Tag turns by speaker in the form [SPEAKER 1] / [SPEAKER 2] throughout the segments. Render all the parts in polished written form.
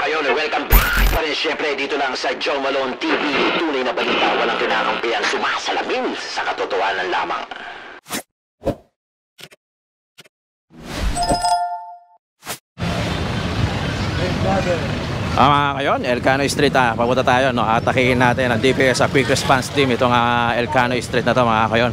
[SPEAKER 1] kayon, welcome back pa rin syempre dito lang sa Joe Malone TV. Tunay na balita, walang kinakampihan, sumasalamin sa katotohanan lamang.
[SPEAKER 2] Mga kayon, Elcano Street, papunta tayo, no? Atakihin natin ang DPS sa Quick Response Team. Itong Elcano Street na to, mga kayon.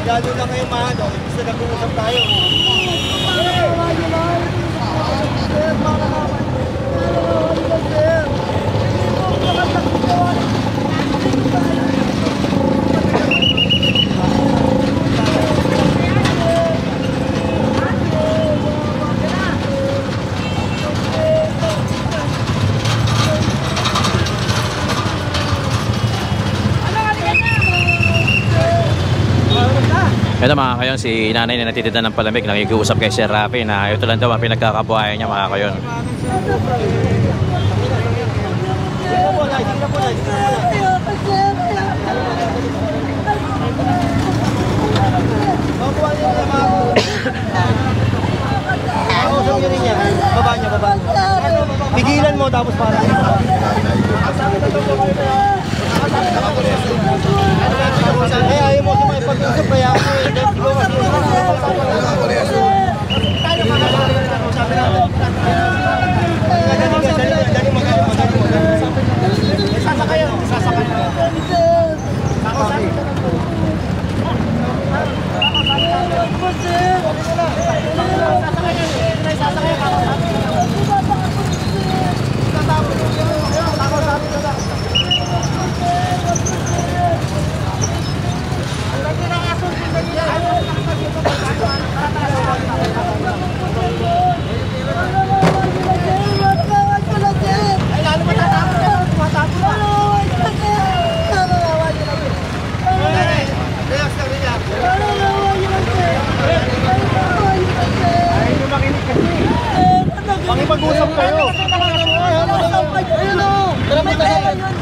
[SPEAKER 3] Lalo lang ngayon mahalo, gusto na pumusap tayo.
[SPEAKER 2] Ito mga kayon, si nanay na natitinda ng palamig, nakikiusap kay Sir Rafi na ito lang daw ang pinagkakabuhayan niya, mga kayon.
[SPEAKER 3] Pigilan mo tapos para ayaw mo sa mga pag-usap kaya ako makipag-usap kayo.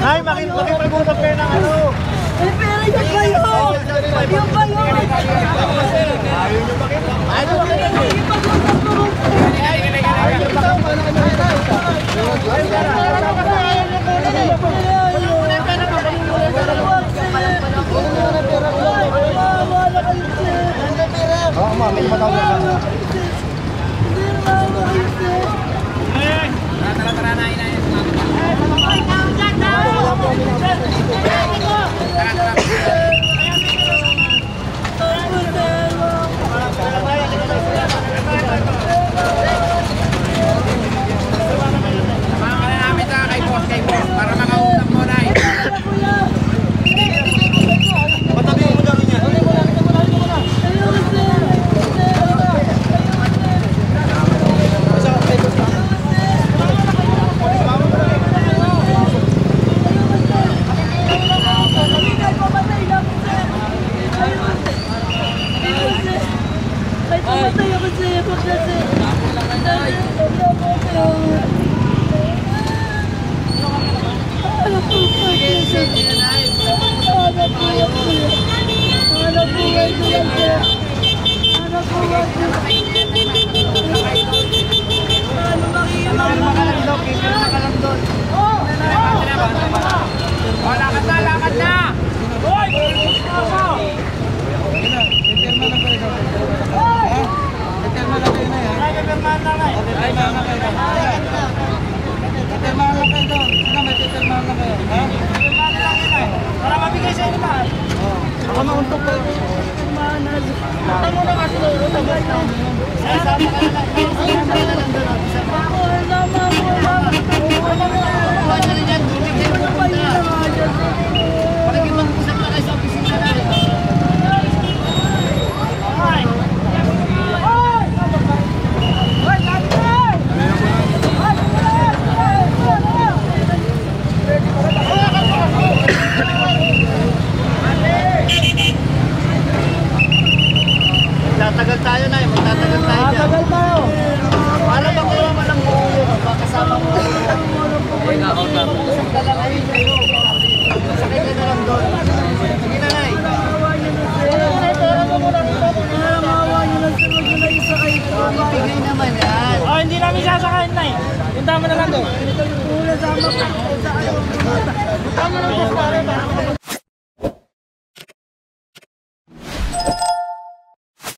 [SPEAKER 3] Ay, makipag-usap kayo ng ano.
[SPEAKER 4] Yung ba yun? Yung ba yun?
[SPEAKER 3] Ayaw nyo makipag. Ayaw nyo makipag. Para mabigay sa inyo lahat. Baka mauntok pa. Baka mo na kasi utang ba ito? Sasama ka na lang. Sasama ka na lang doon. Wala na rin yan. Tubig kayo pupunta. Pakikipag-usap na kayo sa opisina na rin. Magtatagal tayo na, magtatagal tayo dyan. Magtatagal tayo. Para makuha mo ng buo yun, makasama mo. Ay, nakauta mo. Sakta lang kayo kayo. Sakay ka na lang doon. Sige na, Nay. Pera mo muna dito. Namawa nyo lang sir, wag nyo na isakay. Ibigay naman yan. Oh, hindi namin sasakayin, Nay. Punta mo na lang doon. Sama pa. Sama na lang doon.